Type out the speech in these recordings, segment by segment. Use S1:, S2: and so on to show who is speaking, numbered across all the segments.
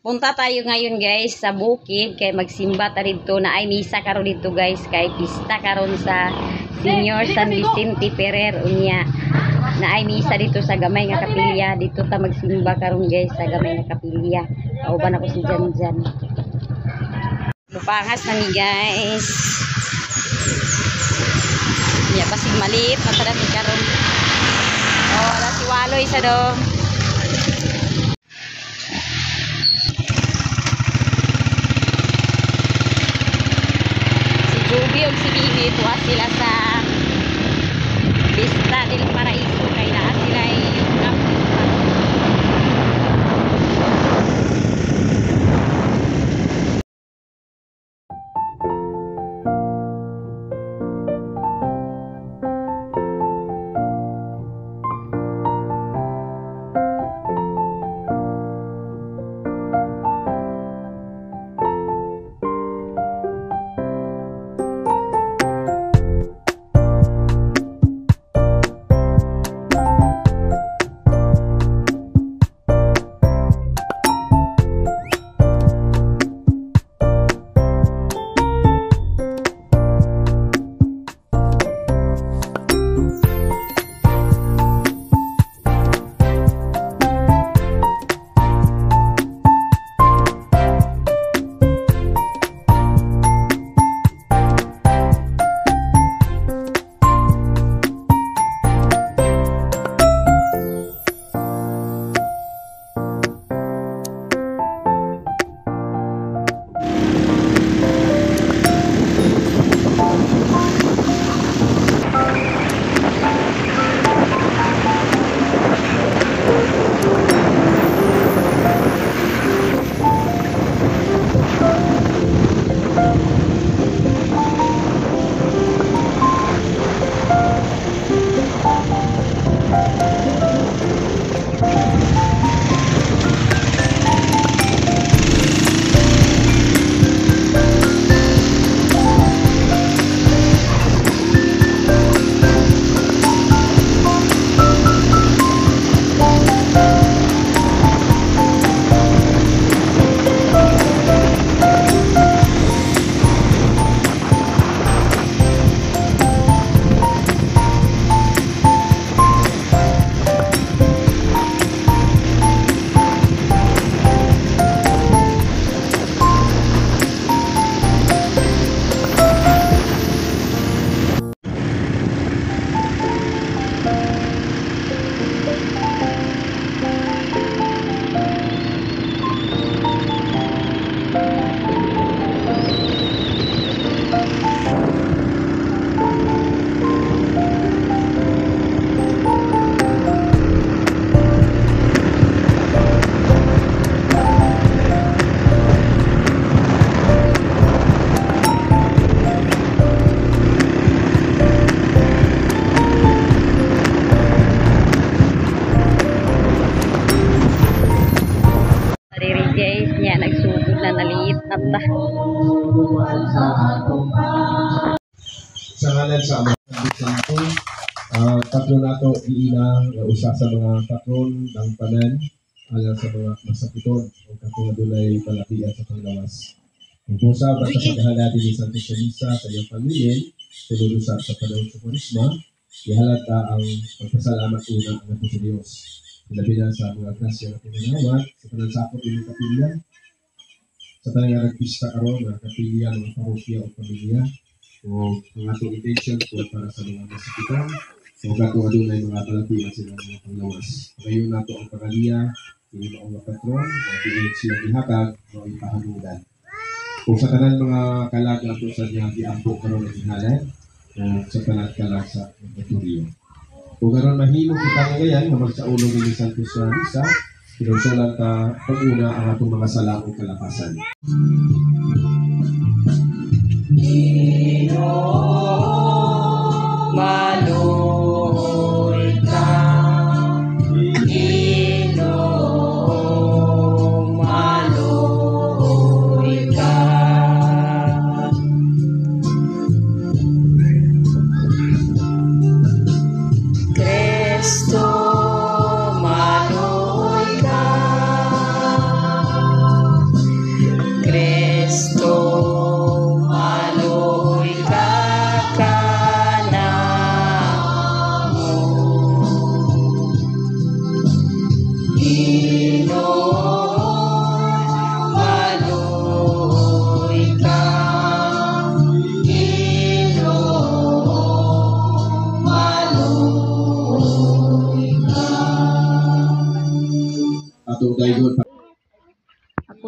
S1: Punta tayo ngayon guys sa bukid kay magsimba ta dito na ay misa karon dito guys kay pista karon sa Senior San Vicente Ferrer unya na ay misa dito sa gamay nga kapilya dito ta magsimba karon guys sa gamay nga kapilya. Kauban ako si Janjan. Lupangas na ni guys. Ya pasig maliit matada ti karon. Oh, ala si Waloy sa do. Jubi og si Bibi tuwa sila sa Vista del Paraíso kay naa sila yung camping spot.
S2: Sa ngalan sa Ama ng Santo, tatlo nato iina nga usa sa mga patron ng tanan alang sa mga masakiton o katong adunay palapian sa panglawas. Kung pusa basta paghahala din ni Santo Teresa sa iyang pamilya, tulad sa panahon sa Kwaresma, ihalat ang pagpasalamat una ang ato sa Dios. Labi na sa mga grasya na pinanawat sa panansakop ng kapilya, sa tanang nagpista karon ng kapilya ng parokya o pamilya, o ang atong intention po para sa mga masakitan o katong adunay mga palapian sila mga panglawas. Ngayon nato ang pagaliya, hindi ba ang patron, o pilit sila ihatag o ipahanudan. Kung sa tanan mga kalag nato sa niya giampo karon ng ihalan, o sa tanan kalag sa laboratorio. Kung karon mahimo kita ngayon na magsaulong ni Santos sa misa, pinunsulan ta pag-una ang atong mga sala o kalapasan.
S1: Maloy ka, maloy ka. Kristo, maloy ka.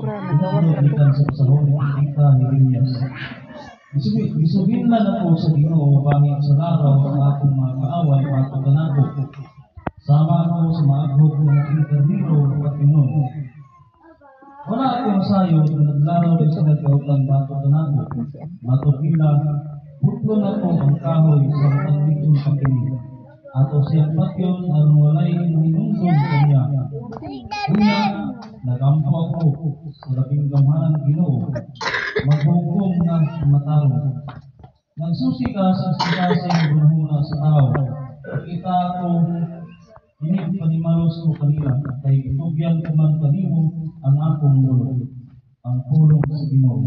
S3: Itan sa pasahon ng kita ni Elias. Isubin lang ako sa Ginoo bangin sa laraw ang akong mga kaaway patutan ako. Sama ako sa maaghog ng internero at pinon. Wala akong sayo na naglaraw din sa nagkautan patutan ako. Matupila, butlon ako ang kahoy sa matang ditong pagkinig. Ato siyang patyon ang walay minundong kanya. Una, nagampo ako sa labing gamhanang Ginoo. Maghukom na matarong. Nagsusi ka sa sikasing bunhuna sa tao. Kita ako, inig panimalos ko kanila, kay itugyan ko man kanimo ang akong mulo. Ang pulong sa Ginoo.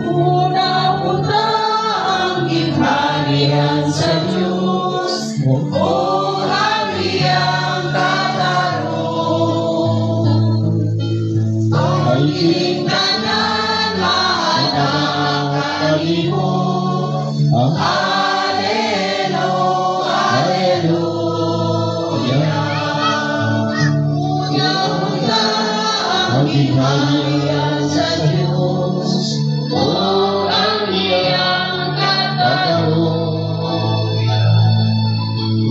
S4: Una-una ang gingharian sa Diyos, orang iyang katarong. Ang tanan maanak kalihon, Alelo, Aleluya. Una-una ang gingharian sa Diyos, orang iyang katarong.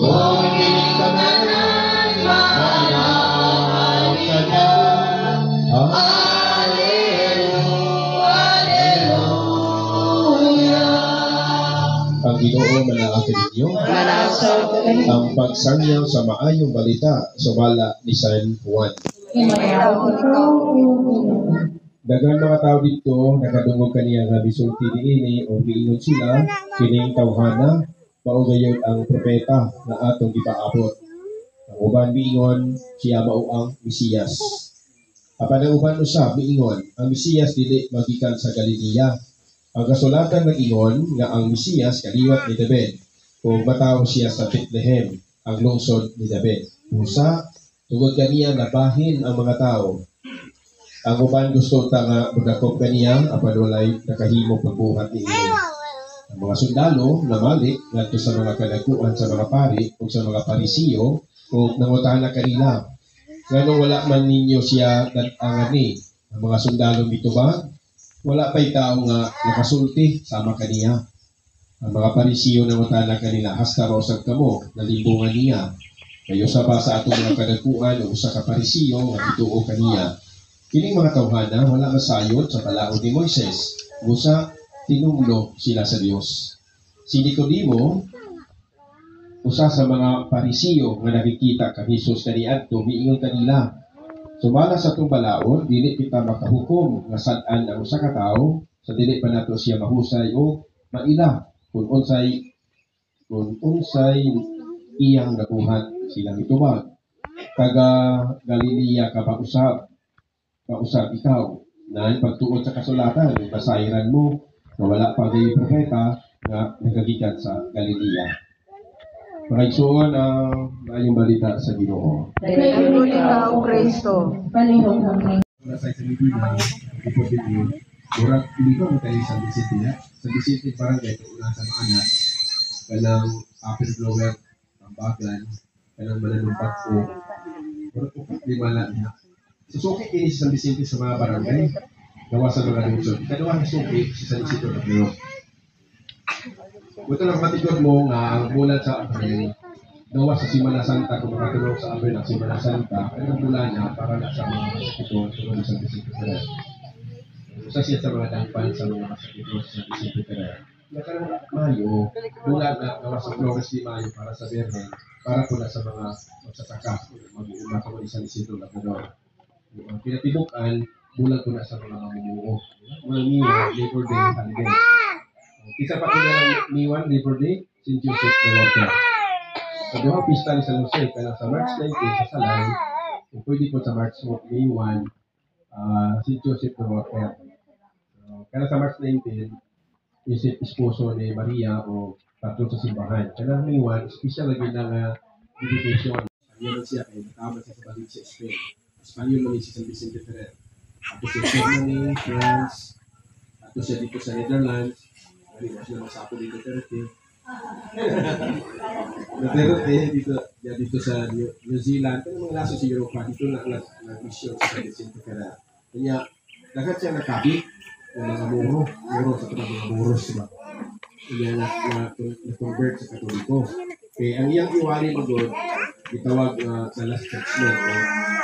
S4: Ang tanan maanak kalihon, Aleluya.
S2: Ang Ginoo manaakin ninyo. Ang pagsangyaw sa maayong balita sumala ni San Juan. Daghang mga tao dito nakadungog kaniya nga bisulti niini o giingon sila kining tawhana mao gayud ang propeta na atong gipaabot. Ang uban miingon siya mao ang Mesiyas. Apan ang uban usab miingon ang Mesiyas dili magikan sa Galilea. Ang kasulatan nag-ingon nga ang Mesiyas kaliwat ni David ug matawo siya sa Bethlehem, ang lungsod ni David. Usa, tungod kaniya nabahin ang mga tao. Ang uban gusto ta nga mudakop kaniya apan walay nakahimo pagbuhat niini. Ang mga sundalo namalik ngadto sa mga kadaguan sa mga pari ug sa mga parisiyo ug nangutana kanila. Ngano wala man ninyo siya dat-angan ni? Ang mga sundalo mitubag wala pa'y tao nga nakasulti sama kaniya. Ang mga parisiyo na matala kanila, hasta rausag kamo, nalimbungan niya. Kayo sa ba sa atong mga kadakuan o sa kaparisiyo nga ituo kaniya. Kining mga tawhana, wala masayod sa palaod ni Moises. Gusa, tinunglo sila sa Dios. Si Nicodemo, usa sa mga parisiyo nga nakikita kang Jesus kaniadto, miingon kanila, sumala sa itong balaod, dili kita makahukom nga sad-an ang usa ka tawo sa dili pa nato siya mahusay o maila kung unsay iyang nabuhat silang itubag. Taga Galilea ka ba usab ikaw na pagtuod sa kasulatan basahiran mo na wala pa gay propeta nga nagagikan sa Galilea. Pagkaigsuon ang maayong balita sa Ginoo.
S5: Pagkaigsuon ikaw, Kristo. Palihog ng
S2: Wala sa Pilipinas, ipod din murag hindi ko tayo sa Vicente na. Sa Vicente parang ito una sa maanak, kanang apple blower, tambagan, kanang mananumpat ko. Murag upat di mala na. Susukit ini si San Vicente sa mga barangay, gawa sa mga lungsod. Kadawa na suki si San Isidro na Pino. Ito lang matigod mo nga ang bulan sa gawa sa Simana Santa, kung makatulong sa amin ang Simana Santa, ay ang bulan niya para na sa mga sakito tulad sa Vicente Ferrer. Isa siya sa mga dampan sa mga sakito sa Vicente Ferrer. Nakarang Mayo, bulan na gawa sa Flores de Mayo para sa Bergen, para po na sa mga magsasaka, mag-uumaka mo isang Isidro Labrador. Pinatibukan, bulan po na sa mga mamumuo. Mga niyo, Labor Day, holiday. Isa pa rin ng Miwan, Labor Day, St. Joseph de Water. Sa duha pista ni San Jose, kaya sa March 19 sa Salay, kung pwede po sa March May 1, St. Joseph de Water. Kaya sa March 19, isip esposo ni Maria o patron sa simbahan. Kaya May 1, special lagi ng invitation. Ano siya, kaya nakama siya sa balik sa Spain. Espanyol namin si San Vicente Ferrer. Tapos sa Germany, France, tapos siya dito sa Netherlands. Hindi mo sila masapo dito Duterte. Duterte dito sa New Zealand. Pero mga laso sa Europa, dito nag-mission sa San Vicente Ferrer. Kanya, lahat siya nakabit ng mga muro sa mga muros, diba? Kanya na-convert sa Katoliko. Okay, ang iyang iwali magod, itawag na last judgment.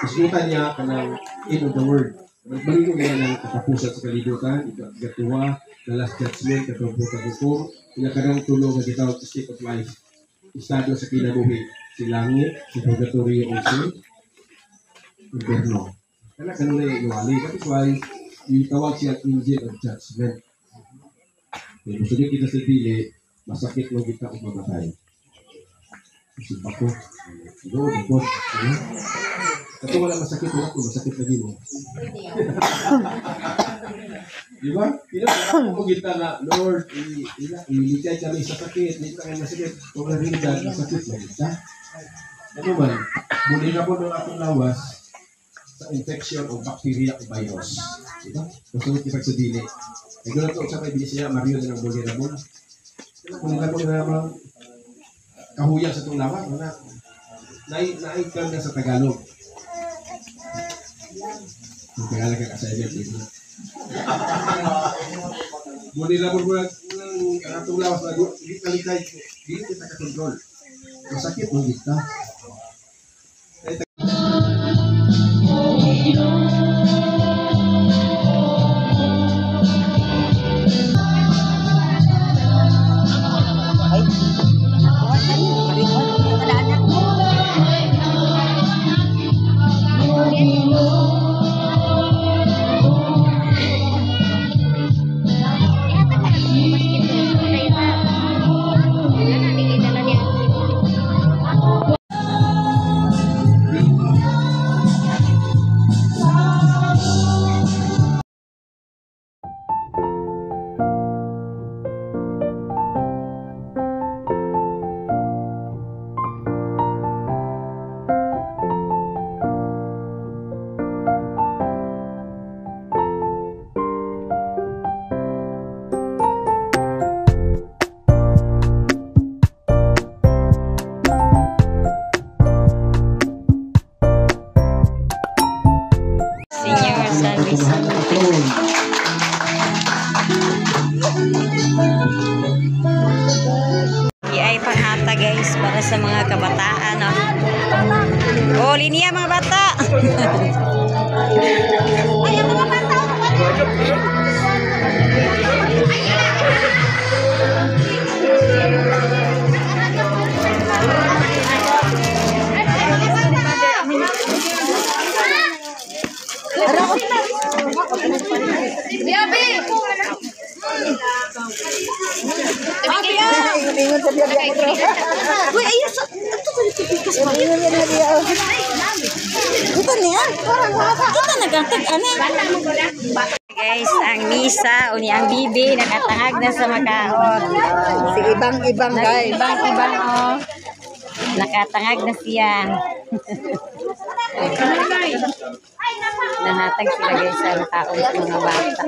S2: Isutan niya ka ng end of the world. Magbalik ko ganyan ng katapusan sa kalibutan, ikatuwa, the last judgment, katapusan hukum, pinakadang tulong na gitawag sa state of life. Estado sa kinabuhi, si langit, si purgatory, o si inferno. Kaya ganun na iwali. That is why, itawag siya angel of judgment. Kaya gusto niyo kita sa dili, masakit mo kita o mamatay. Simpa ko. Siguro, bukod. Ito wala masakit mo ako, masakit lagi mo. Di ba? Pinag-alala mo kita na, Lord, iligay kami sa sakit, hindi kami masakit. Kung narindan, masakit mo kita. Ano man, muli na po ng akong lawas sa infection o bacteria o virus. Di ba? Masunod kita sa dili. Ay gano'n ito, sa may binisya, Mario na ng vulnerable. Kung nila po na kahuyang sa itong lawas, naikam na sa Tagalog. Yung Tagalog ka sa event, dito. Muli na po ng itong lawas na hindi kalikay, hindi kita kakontrol. Masakit mo kita.
S1: Ay panghata guys para sa mga kabataan. Oh, linya mga bata. Ay, mga bata. Uy, ayun sa ito ko tipikas pa. Ito niya. Kita nagantag ani. Guys, ang misa uni ang bibi nakatangag na sa makaon.
S5: Si ibang-ibang guys.
S1: Ibang oh. Nakatangag na siya. Nahatag sila guys sa makaon sa mga bata.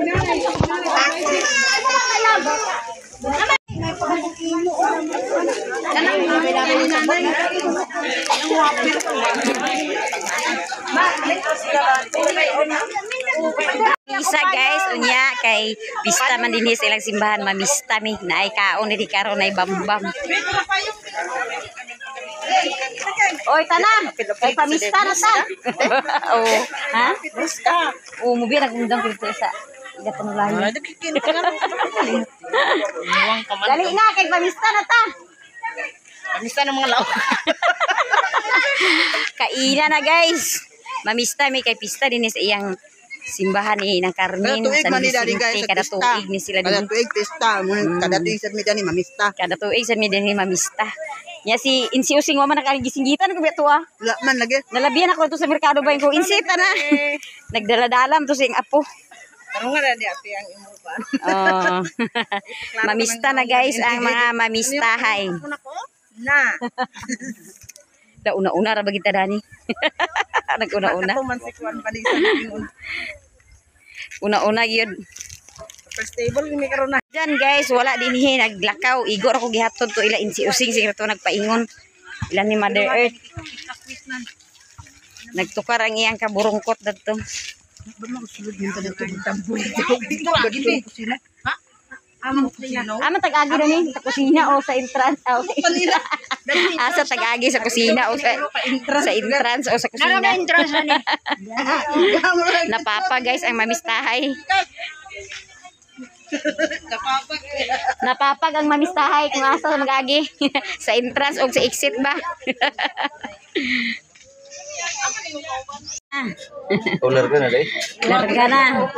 S1: Isa guys, unya kay pista man dinhi sa ilang simbahan, mamista mi naay kaon ni karon nay bambam. Oy tanan, kay pamista na ta. Oh, ha? Pamista. Oh, mo biya nagundang dito sa gatanulayan. Dali na kay pamista na ta. Pamista ng mga lao. Kaina na guys. Mamista mi kay pista din sa iyang simbahan ni ng Carmen San Vicente kada tuig ni sila din.
S5: Kada tuig pista, kada tuig sa mi dani mamista.
S1: Kada tuig sa mi dani mamista. Nya si Insi Using wa man nakagisinggitan ko beto ah.
S5: Wala man lagi.
S1: Nalabihan ako to sa merkado ba ko insita na. Nagdala-dalam to sing apo.
S5: Karon nga di api ang imo pa.
S1: Oh. Mamista na guys ang mga mamistahay.
S5: Na.
S1: Da una-una ra ba kita dani? Nag-una-una.
S5: Ako man si Kwan pa di sa naging
S1: Una-una gyud.
S5: first table ni karon na.
S1: Diyan guys, wala dinhi naglakaw. Igor ako gihatod to ila insi using siguro to nagpaingon. Ilan ni Mother Earth. Nagtukar ang iyang kaburungkot dadto. Tag-agi na ni sa kusina o sa entrance o sa tag-agi sa kusina o sa entrance o sa kusina. Napapa guys ang mamistahay. Napapag ang mamistahay kung asa mag-agi sa entrance o sa exit ba.
S4: Larga na dai.
S1: Larga na.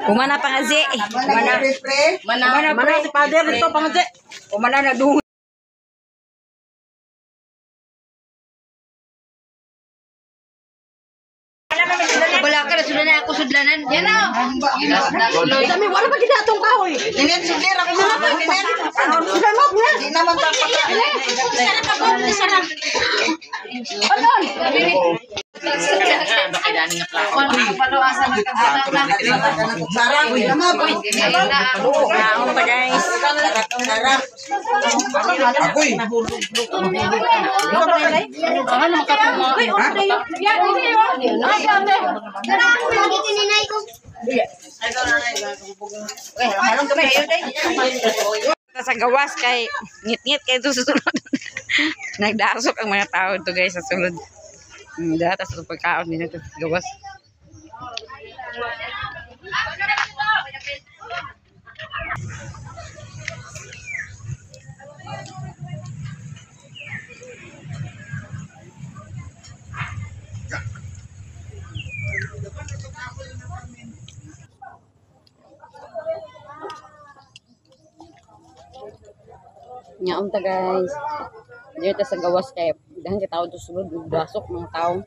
S1: Kumana pa nga zi.
S5: Mana si father dito pangaje. Kumana na duho.
S1: Wala ka na sudan na ako sudlanan. Yan na.
S5: Dami wala pa kita atong kahoy. Inen sudir ako na pa inen. Sudan mo na. Di naman ta pa. Sana ka ba? Sana. Alon.
S1: Sa gawas kay ngit-ngit kay ito susunod. Nagdasok ang mga tao to guys sa sulod. Data sa pagkaon din ito gawas. Nyaon ta guys. Dito sa gawas kay dahil ka tao to sulod dasok mga tao.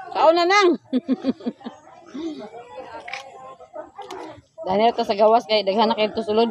S1: Kaon na nang. Dahil ito sa gawas kay daghan na kayo ito sulod.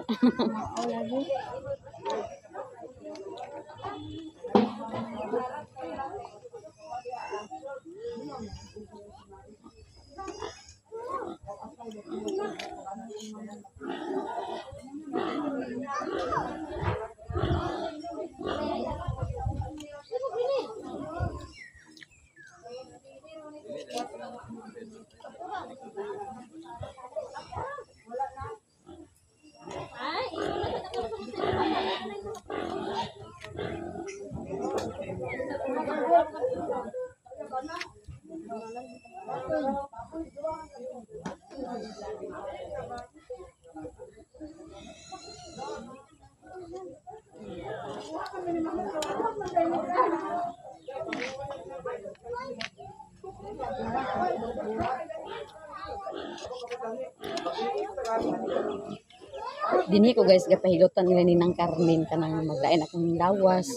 S1: Dini ko guys gapahilutan nila ni nang Carmen kanang maglain akong lawas.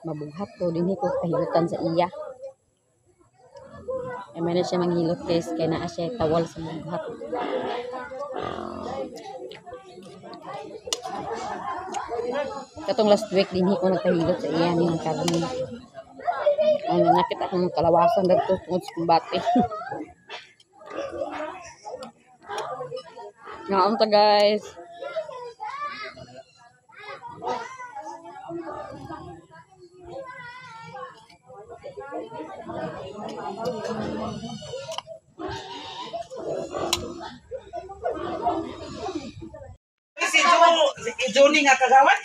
S1: Mabughat ko dini ko pahilutan sa iya. Ay man siya manghilot guys kay naa siya tawal sa mabughat. Katong last week dinhi ko nagpahilot sa iya ni nang Carmen. Ang nakita akong kalawasan dagto tungod sa kumbate. Ngaon ta guys.
S5: Si Johnny nga kagawad.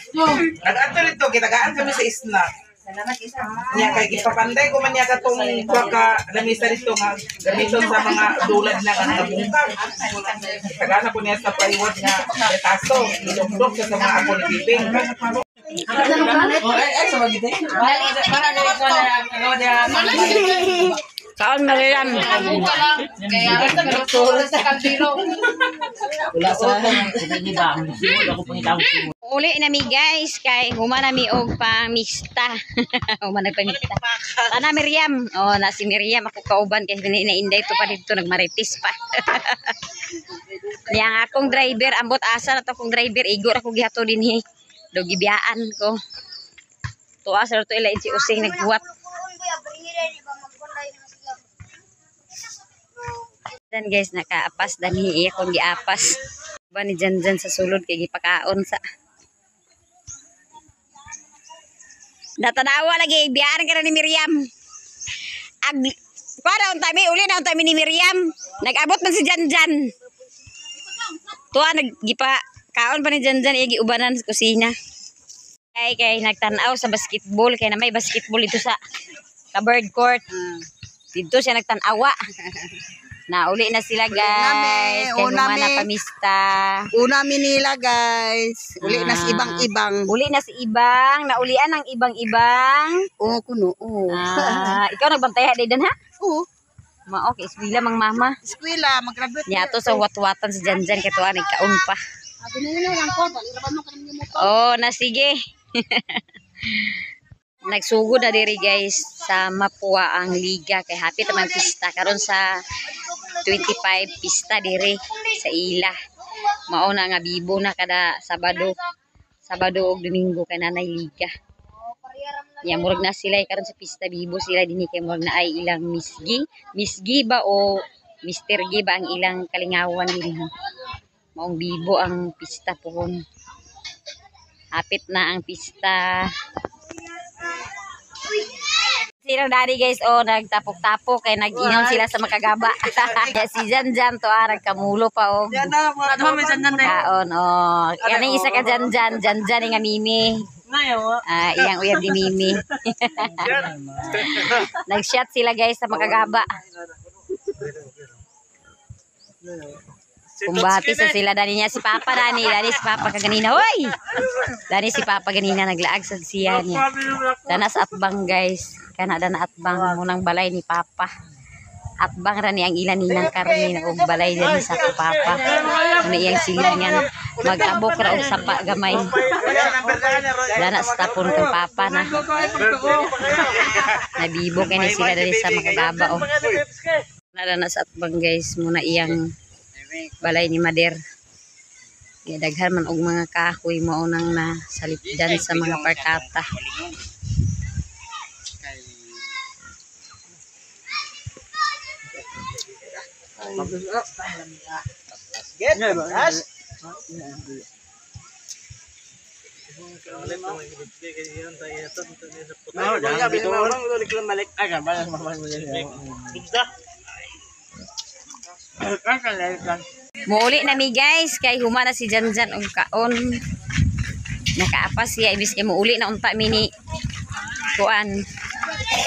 S5: Nag-ato rito, kitagaan kami sa isla.
S6: Niya kay gipapanday ko man niya katong ka lamisa dito nga gamiton sa mga dulad na kanabungkag. Tagana po niya sa paliwad nga retaso, ilugdok sa mga ako ni Bibing.
S1: Kaon Mariam. Uli nami guys kay human nami og pamista. Human nagpamista. Ana Miriam. Oh, na si Miriam ako kauban kay inainday to pa dito nagmaritis pa. Yang akong driver ambot asa na to akong driver igor ako gihato dinhi. Do gibiyaan ko. Tuwa sa to ila si using nagbuhat. Dan guys nakaapas danhi iya kong giapas. Ba ni Janjan sa sulod kay gipakaon sa. Natanawa lagi biyaan ka na ni Miriam. Para on time uli na on time ni Miriam. Nag-abot man si Janjan. Tuwa naggipa kaon pa ni Janjan iya giubanan sa kusina. Kay nagtanaw sa basketball kay na may basketball dito sa bird court. Dito siya nagtanawa. Nauli na sila guys. Kay humana pamista.
S5: Una nila guys. Uli na si ibang-ibang.
S1: Uli na si ibang. Naulian ang ibang-ibang.
S5: Oo, kuno. Oo.
S1: Ikaw nagbantay ha din ha?
S5: Oo.
S1: Mao kay eskwela mang mama.
S5: Eskwela, mag-graduate.
S1: Niya to sa watwatan sa Janjan kay tuwa nagkaon pa.
S5: Abi na lang ko, baliraban mo kanang mo.
S1: Oh, na sige. Nagsugod na diri guys sa Mapua ang liga kay hapit naman pista karon sa 25 pista diri sa ila. Mao na nga bibo na kada Sabado ug Domingo kay nanay liga. Ya murag na sila karon sa pista bibo sila dinhi kay murag na ay ilang misgi ba o Mr. G ba ang ilang kalingawan dinhi. Maong bibo ang pista pohon. Hapit na ang pista. Sila dari guys, oh nagtapok-tapok kay nag-inom sila sa makagaba. Si Janjan to nagkamulo pa oh. Kaon oh. Yan ang isa ka Janjan nga Mimi. Iyang uyab di Mimi. Nag-shot sila guys sa makagaba. Kumbati sa sila dani niya si Papa dani si Papa kaganina. Hoy! Dani si Papa ganina naglaag sa siya niya. Dana sa atbang guys. Kana dana atbang munang balay ni Papa. Atbang ra ni ang ilan ninang karne og balay dani sa Papa. Ano iyang silingan mag-abok ra og sapa gamay. Dana sa tapon kang Papa na. Nabibo kay ni sila dali sa makagaba oh. Dana sa atbang guys muna iyang balay ni Mader. Daghan man og mga kahoy mao nang nasalipdan sa mga parkata. Muuli na mi guys kay humana si Janjan og kaon. Nakaapas siya ibis kay muuli na unta mi ni kuan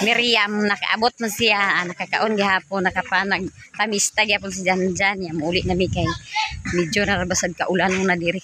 S1: Miriam nakaabot man siya nakakaon gihapon nakapanag tamista gyapon si Janjan ya muuli na mi kay medyo narabasad kaulan na diri.